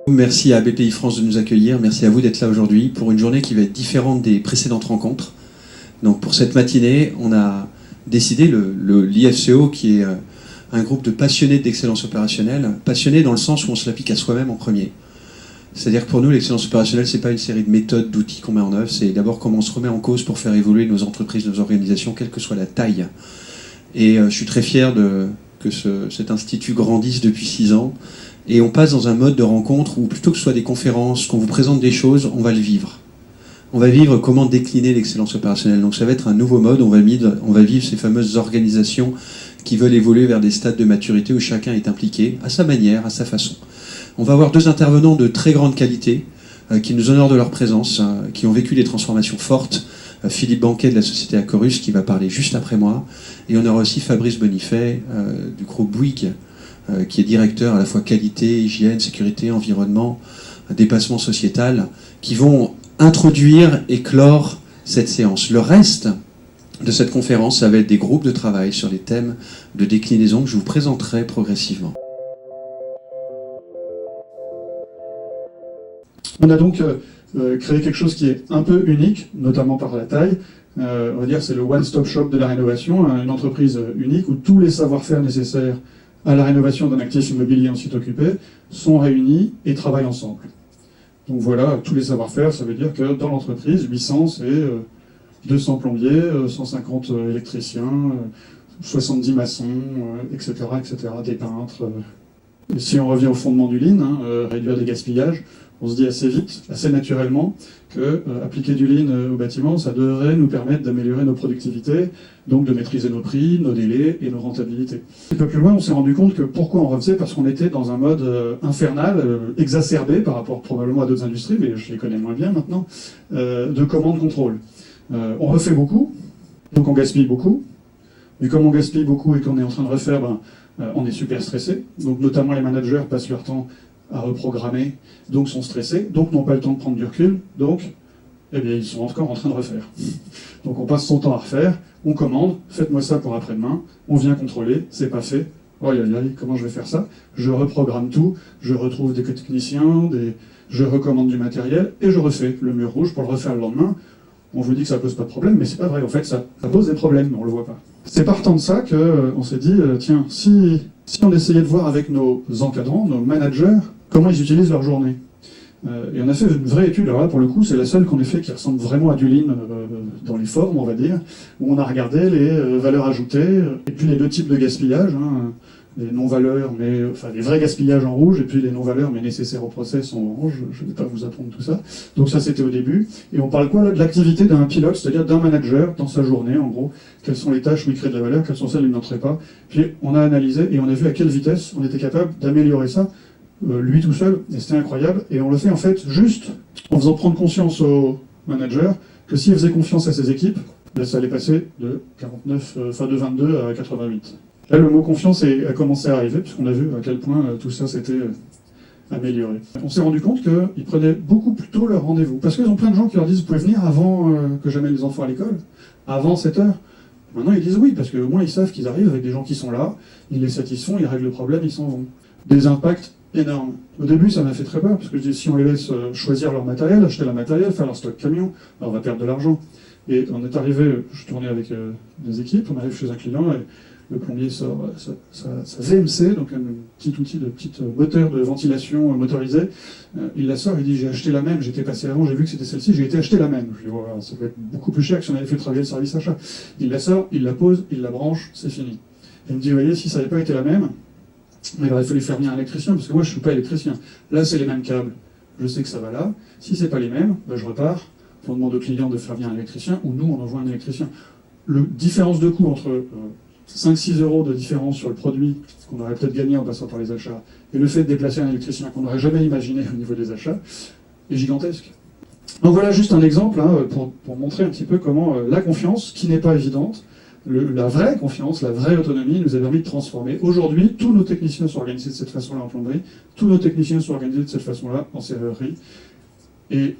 Merci à BPI France de nous accueillir, merci à vous d'être là aujourd'hui pour une journée qui va être différente des précédentes rencontres. Donc pour cette matinée, on a décidé, l'IFCO, qui est un groupe de passionnés d'excellence opérationnelle, passionnés dans le sens où on se l'applique à soi-même en premier. C'est-à-dire que pour nous, l'excellence opérationnelle, c'est pas une série de méthodes, d'outils qu'on met en œuvre, c'est d'abord comment on se remet en cause pour faire évoluer nos entreprises, nos organisations, quelle que soit la taille. Et je suis très fier que cet institut grandisse depuis 6 ans. Et on passe dans un mode de rencontre où plutôt que ce soit des conférences, qu'on vous présente des choses, on va le vivre. On va vivre comment décliner l'excellence opérationnelle. Donc ça va être un nouveau mode, on va vivre ces fameuses organisations qui veulent évoluer vers des stades de maturité où chacun est impliqué, à sa manière, à sa façon. On va avoir 2 intervenants de très grande qualité, qui nous honorent de leur présence, qui ont vécu des transformations fortes. Philippe Banquet de la société Acorus qui va parler juste après moi. Et on aura aussi Fabrice Bonifay du groupe Bouygues, qui est directeur à la fois qualité, hygiène, sécurité, environnement, dépassement sociétal, qui vont introduire et clore cette séance. Le reste de cette conférence, ça va être des groupes de travail sur les thèmes de déclinaison que je vous présenterai progressivement. On a donc créé quelque chose qui est un peu unique, notamment par la taille. On va dire c'est le one-stop shop de la rénovation, une entreprise unique où tous les savoir-faire nécessaires à la rénovation d'un actif immobilier en site occupé sont réunis et travaillent ensemble. Donc voilà, tous les savoir-faire, ça veut dire que dans l'entreprise, 800 c'est 200 plombiers, 150 électriciens, 70 maçons, etc., etc., des peintres. Et si on revient au fondement du Lean, réduire des gaspillages, on se dit assez vite, assez naturellement, que appliquer du Lean au bâtiment, ça devrait nous permettre d'améliorer nos productivités, donc de maîtriser nos prix, nos délais et nos rentabilités. Un peu plus loin, on s'est rendu compte que pourquoi on refaisait, parce qu'on était dans un mode infernal, exacerbé par rapport probablement à d'autres industries, mais je les connais moins bien maintenant, de commande-contrôle. On refait beaucoup, donc on gaspille beaucoup, mais comme on gaspille beaucoup et qu'on est en train de refaire, on est super stressé, donc notamment les managers passent leur temps à reprogrammer, donc sont stressés, donc n'ont pas le temps de prendre du recul, donc eh bien, ils sont encore en train de refaire. Donc on passe son temps à refaire, on commande, faites-moi ça pour après-demain, on vient contrôler, c'est pas fait, oh aïe aïe, comment je vais faire ça? Je reprogramme tout, je retrouve des techniciens, je recommande du matériel, et je refais le mur rouge pour le refaire le lendemain. On vous dit que ça pose pas de problème, mais c'est pas vrai, en fait ça pose des problèmes, mais on le voit pas. C'est partant de ça qu'on s'est dit, tiens, si on essayait de voir avec nos encadrants, nos managers, comment ils utilisent leur journée. Et on a fait une vraie étude, alors là pour le coup c'est la seule qu'on ait fait qui ressemble vraiment à du Lean dans les formes on va dire, où on a regardé les valeurs ajoutées, et puis les 2 types de gaspillage, les non-valeurs, mais enfin les vrais gaspillages en rouge, et puis les non-valeurs mais nécessaires au process en orange, je ne vais pas vous apprendre tout ça. Donc ça c'était au début, et on parle quoi là de l'activité d'un pilote, c'est-à-dire d'un manager dans sa journée en gros, quelles sont les tâches où il crée de la valeur, quelles sont celles où il n'en crée pas, puis on a analysé et on a vu à quelle vitesse on était capable d'améliorer ça, lui tout seul, et c'était incroyable, et on le fait en fait juste en faisant prendre conscience aux managers que s'ils faisaient confiance à ses équipes, ça allait passer de 22 à 88. Là, le mot confiance a commencé à arriver, puisqu'on a vu à quel point tout ça s'était amélioré. On s'est rendu compte qu'ils prenaient beaucoup plus tôt leur rendez-vous, parce qu'ils ont plein de gens qui leur disent « Vous pouvez venir avant que j'amène les enfants à l'école, avant 7 heures ». Maintenant, ils disent oui, parce qu'au moins ils savent qu'ils arrivent avec des gens qui sont là, ils les satisfont, ils règlent le problème, ils s'en vont. Des impacts énormes. Au début, ça m'a fait très peur, parce que je dis si on les laisse choisir leur matériel, acheter leur matériel, faire leur stock camion, alors on va perdre de l'argent. Et on est arrivé, je tournais avec des équipes, on arrive chez un client, et le plombier sort sa VMC, donc un petit outil de petit moteur de ventilation motorisé. Il la sort, il dit j'ai acheté la même, j'étais passé avant, j'ai vu que c'était celle-ci, j'ai été acheter la même. Je dis voilà, ça va être beaucoup plus cher que si on avait fait travailler le service achat. Il la sort, il la pose, il la branche, c'est fini. Et il me dit vous voyez, si ça n'avait pas été la même, il aurait fallu faire venir un électricien, parce que moi je ne suis pas électricien. Là c'est les mêmes câbles, je sais que ça va là. Si c'est pas les mêmes, je repars, on demande au client de faire venir un électricien, ou nous on envoie un électricien. La différence de coût entre 5-6 euros de différence sur le produit qu'on aurait peut-être gagné en passant par les achats, et le fait de déplacer un électricien qu'on n'aurait jamais imaginé au niveau des achats, est gigantesque. Donc voilà juste un exemple pour montrer un petit peu comment la confiance, qui n'est pas évidente, la vraie confiance, la vraie autonomie nous a permis de transformer. Aujourd'hui, tous nos techniciens sont organisés de cette façon-là en plomberie, tous nos techniciens sont organisés de cette façon-là en serrurerie, et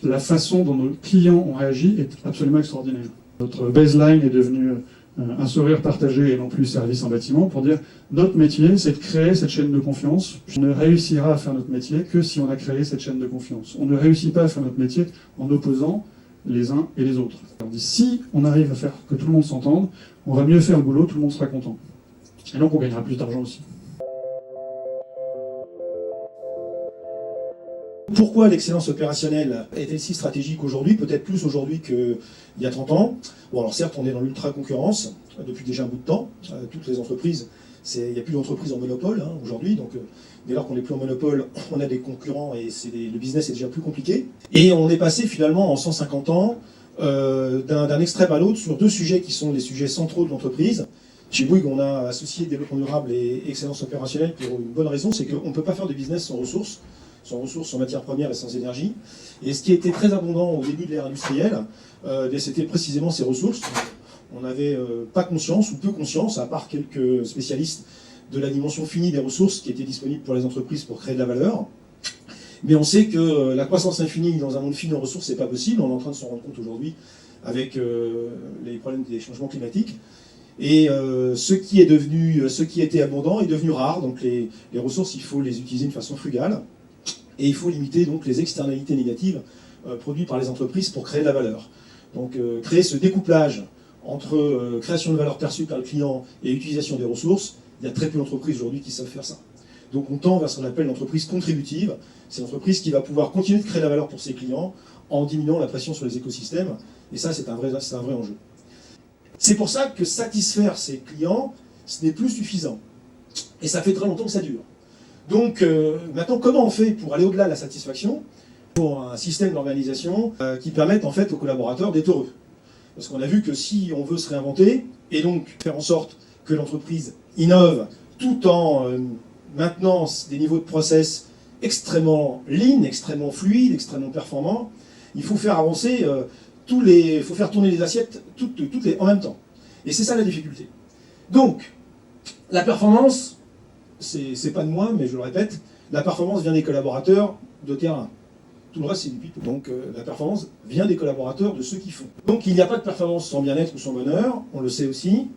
la façon dont nos clients ont réagi est absolument extraordinaire. Notre baseline est devenue un sourire partagé et non plus service en bâtiment, pour dire notre métier, c'est de créer cette chaîne de confiance. On ne réussira à faire notre métier que si on a créé cette chaîne de confiance. On ne réussit pas à faire notre métier en opposant les uns et les autres. On dit si on arrive à faire que tout le monde s'entende, on va mieux faire le boulot, tout le monde sera content. Et donc on gagnera plus d'argent aussi. Pourquoi l'excellence opérationnelle est-elle si stratégique aujourd'hui, peut-être plus aujourd'hui qu'il y a 30 ans? Bon, alors certes, on est dans l'ultra-concurrence depuis déjà un bout de temps. Toutes les entreprises, il n'y a plus d'entreprises en monopole aujourd'hui, donc dès lors qu'on n'est plus en monopole, on a des concurrents et le business est déjà plus compliqué. Et on est passé finalement en 150 ans d'un extrême à l'autre sur deux sujets qui sont les sujets centraux de l'entreprise. Chez Bouygues, on a associé développement durable et excellence opérationnelle pour une bonne raison, c'est qu'on ne peut pas faire de business sans ressources en matières premières et sans énergie. Et ce qui était très abondant au début de l'ère industrielle, c'était précisément ces ressources. On n'avait pas conscience, ou peu conscience, à part quelques spécialistes, de la dimension finie des ressources qui étaient disponibles pour les entreprises pour créer de la valeur. Mais on sait que la croissance infinie dans un monde fini en ressources, c'est pas possible. On est en train de s'en rendre compte aujourd'hui avec les problèmes des changements climatiques. Et ce qui était abondant est devenu rare. Donc les ressources, il faut les utiliser de façon frugale. Et il faut limiter donc les externalités négatives produites par les entreprises pour créer de la valeur. Donc créer ce découplage entre création de valeur perçue par le client et utilisation des ressources, il y a très peu d'entreprises aujourd'hui qui savent faire ça. Donc on tend vers ce qu'on appelle l'entreprise contributive. C'est l'entreprise qui va pouvoir continuer de créer de la valeur pour ses clients en diminuant la pression sur les écosystèmes. Et ça, c'est un vrai enjeu. C'est pour ça que satisfaire ses clients, ce n'est plus suffisant. Et ça fait très longtemps que ça dure. Donc maintenant, comment on fait pour aller au-delà de la satisfaction, pour un système d'organisation qui permette en fait aux collaborateurs d'être heureux? Parce qu'on a vu que si on veut se réinventer, et donc faire en sorte que l'entreprise innove tout en maintenant des niveaux de process extrêmement lean, extrêmement fluides, extrêmement performants, il faut faire avancer il faut faire tourner les assiettes en même temps. Et c'est ça la difficulté. Donc, la performance, c'est pas de moi, mais je le répète, la performance vient des collaborateurs de terrain. Tout le reste, c'est du people. Donc la performance vient des collaborateurs, de ceux qui font. Donc il n'y a pas de performance sans bien-être ou sans bonheur, on le sait aussi.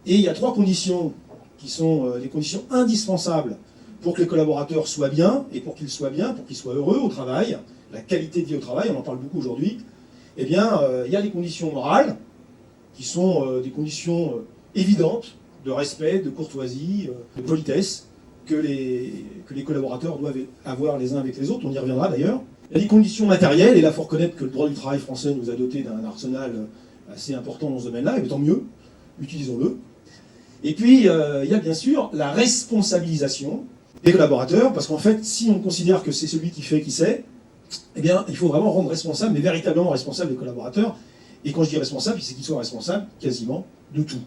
Et il y a trois conditions qui sont les conditions indispensables pour que les collaborateurs soient bien, et pour qu'ils soient bien, pour qu'ils soient heureux au travail, la qualité de vie au travail, on en parle beaucoup aujourd'hui. Eh bien, il y a les conditions morales, qui sont des conditions évidentes de respect, de courtoisie, de politesse, que les collaborateurs doivent avoir les uns avec les autres, on y reviendra d'ailleurs. Il y a des conditions matérielles, et là il faut reconnaître que le droit du travail français nous a doté d'un arsenal assez important dans ce domaine-là, et tant mieux, utilisons-le. Et puis il y a bien sûr la responsabilisation des collaborateurs, parce qu'en fait, si on considère que c'est celui qui fait qui sait, eh bien il faut vraiment rendre responsable, mais véritablement responsable des collaborateurs. Et quand je dis responsable, c'est qu'ils soient responsables quasiment de tout.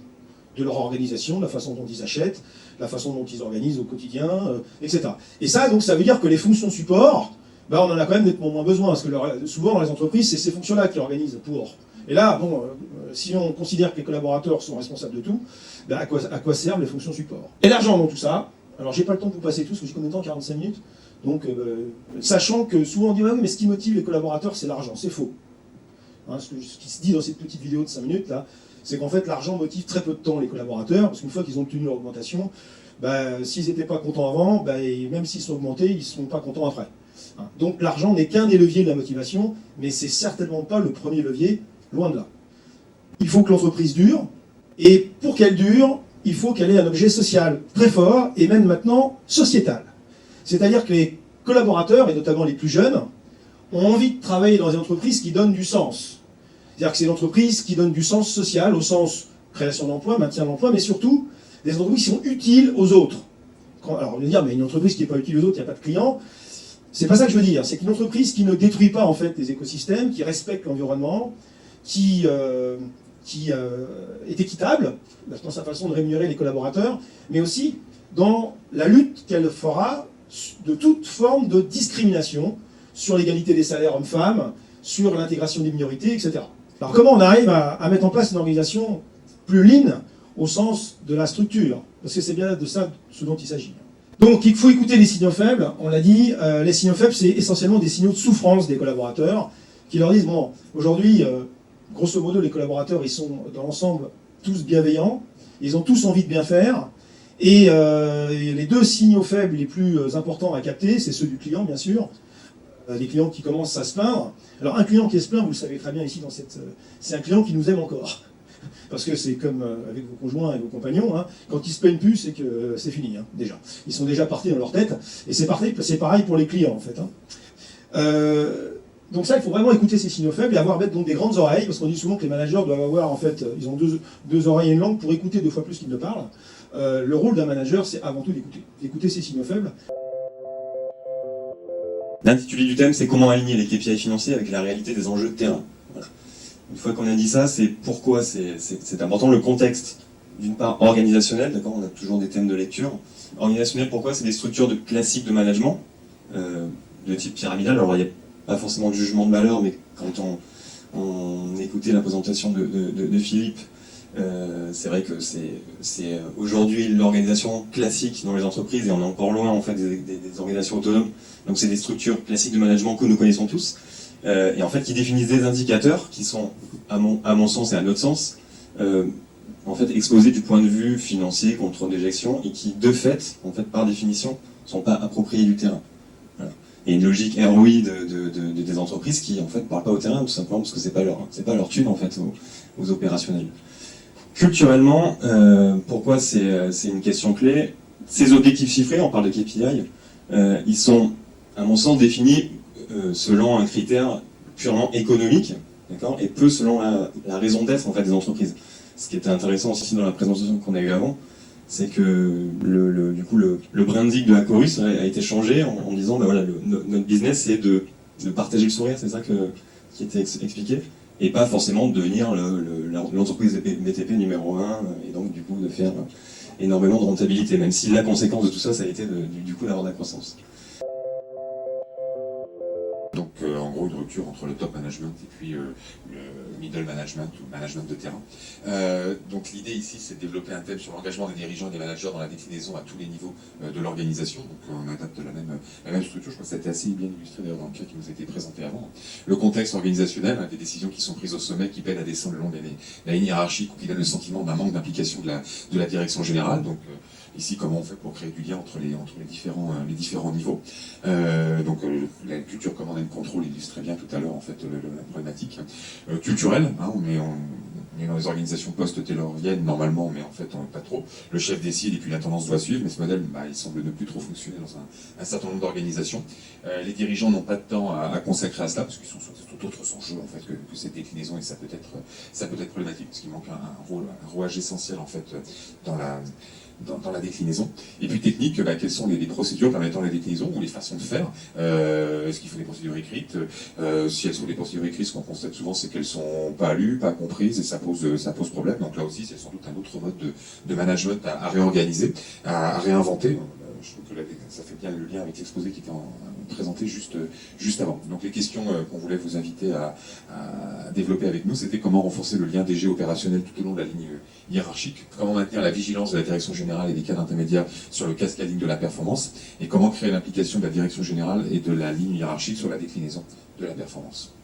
De leur organisation, de la façon dont ils achètent, la façon dont ils organisent au quotidien, etc. Et ça, donc, ça veut dire que les fonctions support, on en a quand même nettement moins besoin, parce que souvent dans les entreprises, c'est ces fonctions-là qui organisent pour. Et là, bon, si on considère que les collaborateurs sont responsables de tout, à quoi servent les fonctions support? Et l'argent dans tout ça, alors j'ai pas le temps de vous passer tout, parce que j'ai combien de temps? 45 minutes. Donc, sachant que souvent on dit, oui, mais ce qui motive les collaborateurs, c'est l'argent. C'est faux. Ce qui se dit dans cette petite vidéo de 5 minutes, là, c'est qu'en fait l'argent motive très peu de temps les collaborateurs, parce qu'une fois qu'ils ont obtenu leur augmentation, s'ils n'étaient pas contents avant, même s'ils sont augmentés, ils ne seront pas contents après. Donc l'argent n'est qu'un des leviers de la motivation, mais c'est certainement pas le premier levier, loin de là. Il faut que l'entreprise dure, et pour qu'elle dure, il faut qu'elle ait un objet social très fort, et même maintenant sociétal. C'est-à-dire que les collaborateurs, et notamment les plus jeunes, ont envie de travailler dans une entreprise qui donne du sens. C'est-à-dire que c'est l'entreprise qui donne du sens social, au sens création d'emplois, maintien d'emplois, mais surtout des entreprises qui sont utiles aux autres. Alors on va dire, mais une entreprise qui n'est pas utile aux autres, il n'y a pas de clients. C'est pas ça que je veux dire. C'est qu'une entreprise qui ne détruit pas en fait les écosystèmes, qui respecte l'environnement, qui est équitable dans sa façon de rémunérer les collaborateurs, mais aussi dans la lutte qu'elle fera de toute forme de discrimination sur l'égalité des salaires hommes-femmes, sur l'intégration des minorités, etc. Alors comment on arrive à mettre en place une organisation plus lean au sens de la structure? Parce que c'est bien de ça ce dont il s'agit. Donc il faut écouter les signaux faibles, on l'a dit, les signaux faibles c'est essentiellement des signaux de souffrance des collaborateurs qui leur disent, bon, aujourd'hui, grosso modo, les collaborateurs ils sont dans l'ensemble tous bienveillants, ils ont tous envie de bien faire, et les deux signaux faibles les plus importants à capter, c'est ceux du client, bien sûr. Des clients qui commencent à se plaindre. Alors un client qui se plaint, vous le savez très bien ici, c'est un client qui nous aime encore. Parce que c'est comme avec vos conjoints et vos compagnons, hein, quand ils se plaignent plus, c'est que c'est fini, hein, déjà. Ils sont déjà partis dans leur tête, et c'est pareil pour les clients, en fait. Hein. Donc ça, il faut vraiment écouter ces signaux faibles et mettre donc des grandes oreilles, parce qu'on dit souvent que les managers doivent avoir, en fait, ils ont deux oreilles et une langue pour écouter 2 fois plus qu'ils ne parlent. Le rôle d'un manager, c'est avant tout d'écouter ces signaux faibles. L'intitulé du thème, c'est comment aligner les KPI financiers avec la réalité des enjeux de terrain. Voilà. Une fois qu'on a dit ça, c'est pourquoi c'est important. Le contexte, d'une part organisationnel, d'accord, on a toujours des thèmes de lecture. Organisationnel, pourquoi? C'est des structures classiques de management, de type pyramidal. Alors il n'y a pas forcément de jugement de valeur, mais quand on écoutait la présentation de Philippe, c'est vrai que c'est aujourd'hui l'organisation classique dans les entreprises, et on est encore loin en fait des organisations autonomes. Donc c'est des structures classiques de management que nous connaissons tous, et en fait qui définissent des indicateurs qui sont, à mon sens et à notre sens, en fait exposés du point de vue financier, contrôle d'éjection, et qui de fait, en fait par définition, sont pas appropriés du terrain. Voilà. Et une logique ROI des entreprises qui en fait parlent pas au terrain, tout simplement parce que c'est pas leur thune en fait aux opérationnels. Culturellement, pourquoi c'est une question clé? Ces objectifs chiffrés, on parle de KPI, ils sont, à mon sens, définis selon un critère purement économique, d'accord, et peu selon la raison d'être en fait des entreprises. Ce qui était intéressant aussi dans la présentation qu'on a eue avant, c'est que le branding de la chorus a été changé en disant, ben voilà, notre business c'est de partager le sourire, c'est ça qui était expliqué. Et pas forcément de devenir l'entreprise BTP numéro 1, et donc du coup de faire énormément de rentabilité, même si la conséquence de tout ça, ça a été du coup d'avoir de la croissance. Donc en gros une rupture entre le top management et puis le middle management ou management de terrain. Donc l'idée ici c'est de développer un thème sur l'engagement des dirigeants et des managers dans la déclinaison à tous les niveaux de l'organisation. Donc on adapte la même structure, je crois que ça a été assez bien illustré d'ailleurs dans le cas qui nous a été présenté avant. Le contexte organisationnel, des décisions qui sont prises au sommet, qui peinent à descendre le long de la ligne hiérarchique ou qui donnent le sentiment d'un manque d'implication de la direction générale. Donc ici, comment on fait pour créer du lien entre les différents niveaux. La culture command and control illustre très bien tout à l'heure en fait la problématique culturelle. Hein, on est dans les organisations post-tayloriennes normalement, mais en fait on n'est pas trop. Le chef décide et puis la tendance doit suivre, mais ce modèle il semble ne plus trop fonctionner dans un certain nombre d'organisations. Les dirigeants n'ont pas de temps à consacrer à cela parce qu'ils sont sur d'autres enjeux en fait que cette déclinaison, et ça peut être problématique parce qu'il manque un rouage essentiel en fait dans la déclinaison. Et puis technique, quelles sont les procédures permettant la déclinaison ou les façons de faire. Est-ce qu'il faut des procédures écrites? Si elles sont des procédures écrites, ce qu'on constate souvent, c'est qu'elles sont pas lues, pas comprises, et ça pose problème. Donc là aussi, c'est sans doute un autre mode de management à réorganiser, à réinventer. Je trouve que ça fait bien le lien avec l'exposé qui était présenté juste avant. Donc les questions qu'on voulait vous inviter à développer avec nous, c'était comment renforcer le lien DG opérationnel tout au long de la ligne hiérarchique, comment maintenir la vigilance de la direction générale et des cadres intermédiaires sur le cascading de la performance, et comment créer l'implication de la direction générale et de la ligne hiérarchique sur la déclinaison de la performance.